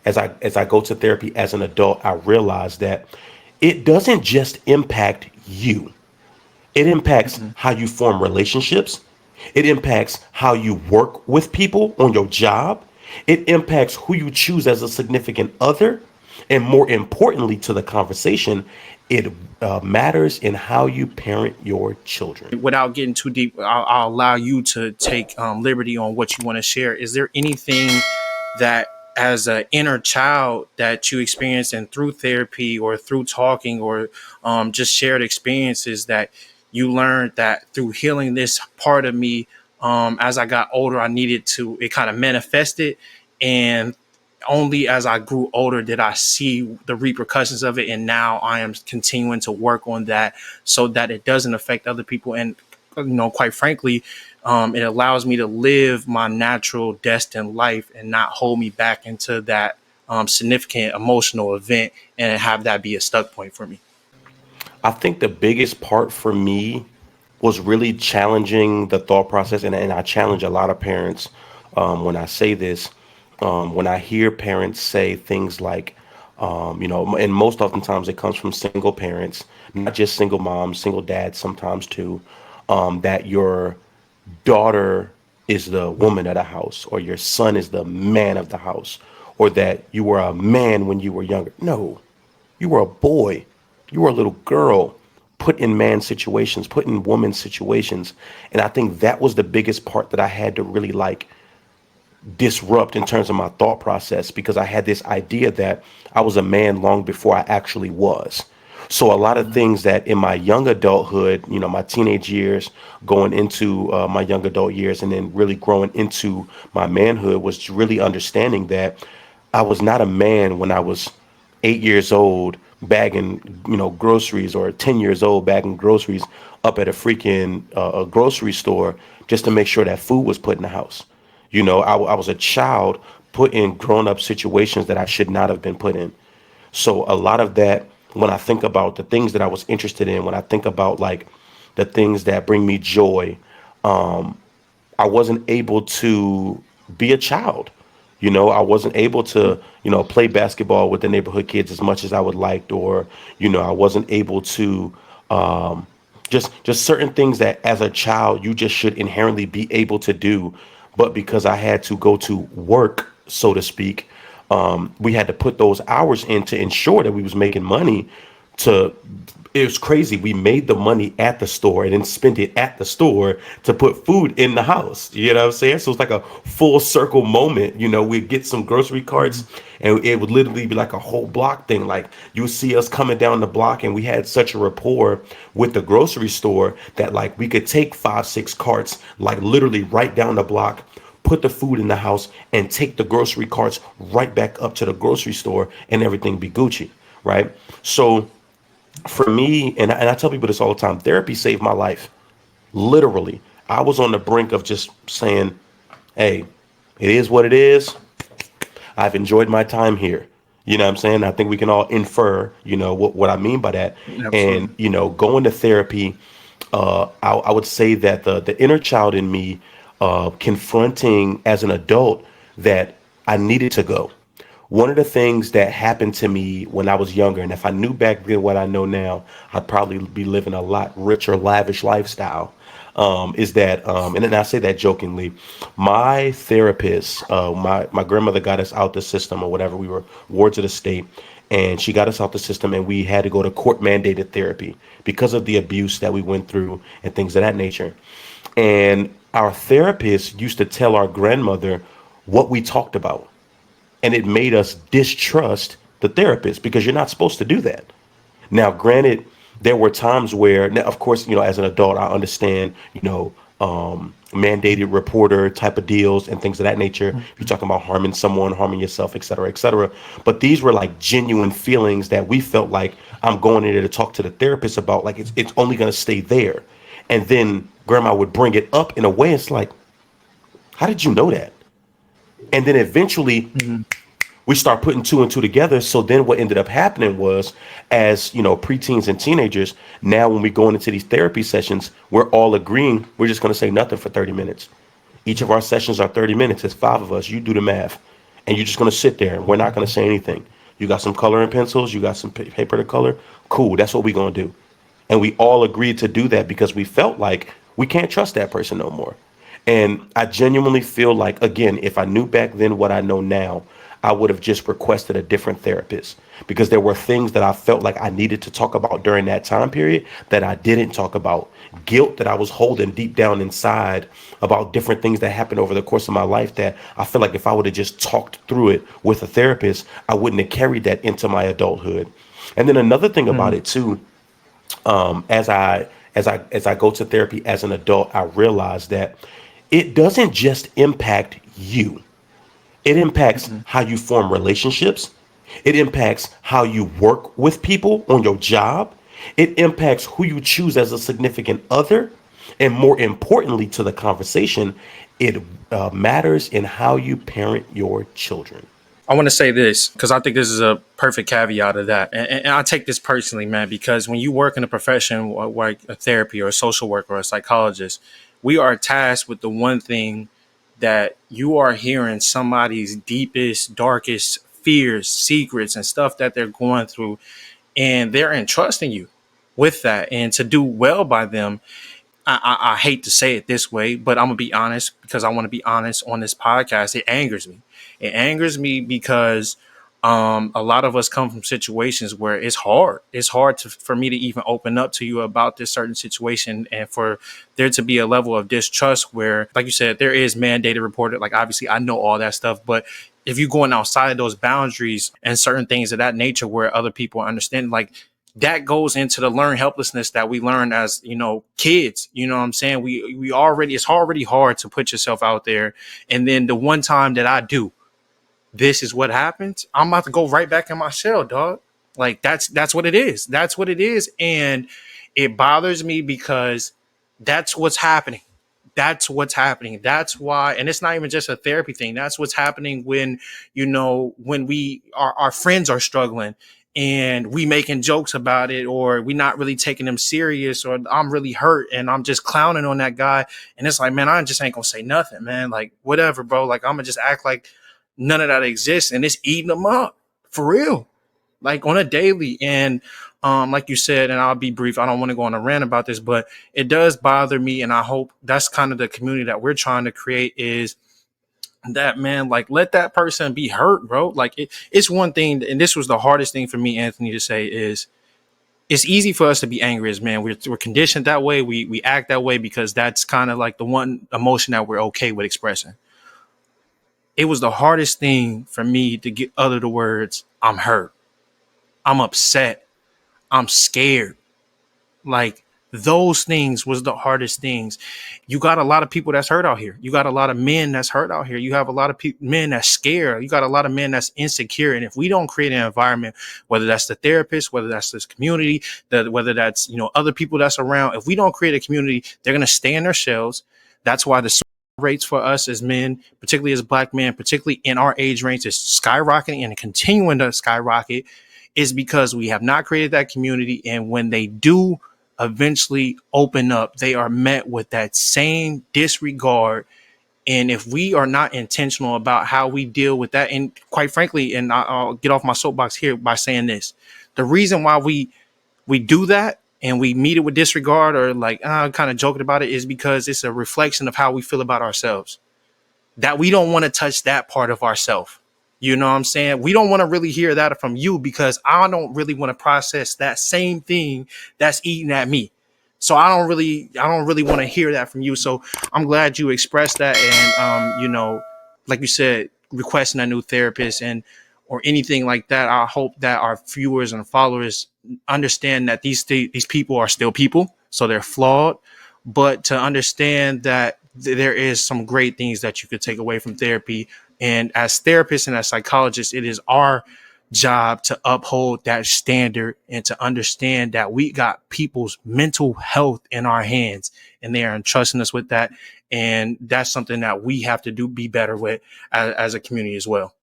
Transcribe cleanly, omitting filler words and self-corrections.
as I go to therapy as an adult, I realize that it doesn't just impact you. It impacts Mhm. how you form relationships. It impacts how you work with people on your job. It impacts who you choose as a significant other. And more importantly to the conversation, it matters in how you parent your children. Without getting too deep, I'll allow you to take liberty on what you want to share. Is there anything that, as an inner child, that you experienced and through therapy or through talking or just shared experiences that you learned that through healing this part of me, as I got older, I needed to, it kind of manifested, and only as I grew older did I see the repercussions of it, and now I am continuing to work on that so that it doesn't affect other people. And quite frankly, it allows me to live my natural destined life and not hold me back into that significant emotional event and have that be a stuck point for me. I think the biggest part for me was really challenging the thought process, and I challenge a lot of parents when I say this. When I hear parents say things like, and most oftentimes it comes from single parents, not just single moms, single dads, sometimes too, that your daughter is the woman of the house, or your son is the man of the house, or that you were a man when you were younger. No, you were a boy. You were a little girl put in man situations, put in woman situations. And I think that was the biggest part that I had to really like disrupt in terms of my thought process, because I had this idea that I was a man long before I actually was. So a lot of things that in my young adulthood, my teenage years, going into my young adult years, and then really growing into my manhood, was really understanding that I was not a man when I was 8 years old bagging, groceries, or 10 years old bagging groceries up at a freaking a grocery store just to make sure that food was put in the house. I was a child put in grown up situations that I should not have been put in. So a lot of that, when I think about the things that I was interested in, when I think about like the things that bring me joy, I wasn't able to be a child. I wasn't able to, play basketball with the neighborhood kids as much as I would like, or, I wasn't able to just certain things that as a child you just should inherently be able to do. But because I had to go to work, so to speak, we had to put those hours in to ensure that we was making money to it was crazy. We made the money at the store and then spent it at the store to put food in the house. You know what I'm saying? So it's like a full circle moment. We'd get some grocery carts, and it would literally be like a whole block thing. Like you would see us coming down the block, and we had such a rapport with the grocery store that like we could take 5, 6 carts, like literally right down the block, put the food in the house, and take the grocery carts right back up to the grocery store, and everything be Gucci, right? So for me, and I tell people this all the time, therapy saved my life. Literally, I was on the brink of just saying, hey, it is what it is. I've enjoyed my time here. You know what I'm saying? I think we can all infer, what I mean by that. And, Absolutely. going to therapy, I would say that the inner child in me, confronting as an adult that I needed to go. One of the things that happened to me when I was younger, and if I knew back then what I know now, I'd probably be living a lot richer, lavish lifestyle. Is that, and then I say that jokingly, my therapist, my grandmother got us out the system or whatever. We were wards of the state, and she got us out the system, and we had to go to court mandated therapy because of the abuse that we went through and things of that nature. And our therapist used to tell our grandmother what we talked about, and it made us distrust the therapist because you're not supposed to do that. Now, granted, there were times where, now, of course, as an adult, I understand, mandated reporter type of deals and things of that nature. You're talking about harming someone, harming yourself, et cetera, et cetera. But these were like genuine feelings that we felt like I'm going in there to talk to the therapist about, like it's only going to stay there. And then grandma would bring it up in a way, it's like, how did you know that? And then eventually we start putting two and two together. So then what ended up happening was, as preteens and teenagers, now when we go into these therapy sessions, we're all agreeing we're just going to say nothing for 30 minutes. Each of our sessions are 30 minutes. It's five of us. You do the math. and you're just going to sit there and we're not going to say anything. You got some coloring pencils, you got some paper to color. Cool, that's what we're going to do. And we all agreed to do that because we felt like we can't trust that person no more. And I genuinely feel like, again, if I knew back then what I know now, I would have just requested a different therapist because there were things that I felt like I needed to talk about during that time period that I didn't talk about. Guilt that I was holding deep down inside about different things that happened over the course of my life that I feel like if I would have just talked through it with a therapist, I wouldn't have carried that into my adulthood. And then another thing about Mm, it too, as I go to therapy as an adult, I realize that it doesn't just impact you. It impacts mhm. how you form relationships. It impacts how you work with people on your job. It impacts who you choose as a significant other. And more importantly to the conversation, it matters in how you parent your children. I want to say this because I think this is a perfect caveat of that. And I take this personally, man, because when you work in a profession like a therapy or a social worker or a psychologist, we are tasked with the one thing that you are hearing somebody's deepest, darkest fears, secrets, and stuff that they're going through. And they're entrusting you with that. And to do well by them, I hate to say it this way, but I'm gonna be honest because I want to be honest on this podcast. It angers me. It angers me because a lot of us come from situations where it's hard. It's hard for me to even open up to you about this certain situation, and for there to be a level of distrust where, like you said, there is mandated reported. Like obviously, I know all that stuff, but if you're going outside those boundaries and certain things of that nature, where other people understand, like that goes into the learned helplessness that we learn as kids. You know what I'm saying? We already, it's already hard to put yourself out there, and then the one time that I do, this is what happens. I'm about to go right back in my shell, dog. Like that's what it is. That's what it is, and it bothers me because that's what's happening. That's what's happening. That's why, and it's not even just a therapy thing. That's what's happening when when we our friends are struggling and we making jokes about it, or we not really taking them serious, or I'm really hurt and I'm just clowning on that guy, and it's like, man, I just ain't gonna say nothing, man. Like whatever, bro. Like I'm gonna just act like none of that exists, and it's eating them up for real, like on a daily. And like you said, and I'll be brief, I don't want to go on a rant about this, but it does bother me, and I hope that's kind of the community that we're trying to create, is that, man, like let that person be hurt, bro. Like it's one thing, and this was the hardest thing for me, Anthony, to say is it's easy for us to be angry as men. We're conditioned that way. We act that way because that's kind of like the one emotion that we're okay with expressing. It was the hardest thing for me to get utter the words, I'm hurt, I'm upset, I'm scared. Like those things was the hardest things. You got a lot of people that's hurt out here. You got a lot of men that's hurt out here. You have a lot of men that's scared. You got a lot of men that's insecure. And if we don't create an environment, whether that's the therapist, whether that's this community, whether that's other people that's around, if we don't create a community, they're gonna stay in their shells. That's why the rates for us as men, particularly as black men, particularly in our age range, is skyrocketing and continuing to skyrocket, is because we have not created that community. And when they do eventually open up, they are met with that same disregard. And if we are not intentional about how we deal with that, and quite frankly, and I'll get off my soapbox here by saying this, the reason why we do that and we meet it with disregard, or like kind of joking about it, is because it's a reflection of how we feel about ourselves, that we don't want to touch that part of ourselves. You know what I'm saying? We don't want to really hear that from you because I don't really want to process that same thing that's eating at me. So I don't really want to hear that from you. So I'm glad you expressed that. And like you said, requesting a new therapist and or anything like that. I hope that our viewers and followers understand that these people are still people, so they're flawed, but to understand that there is some great things that you could take away from therapy. And as therapists and as psychologists, it is our job to uphold that standard and to understand that we got people's mental health in our hands and they are entrusting us with that. And that's something that we have to be better with as a community as well.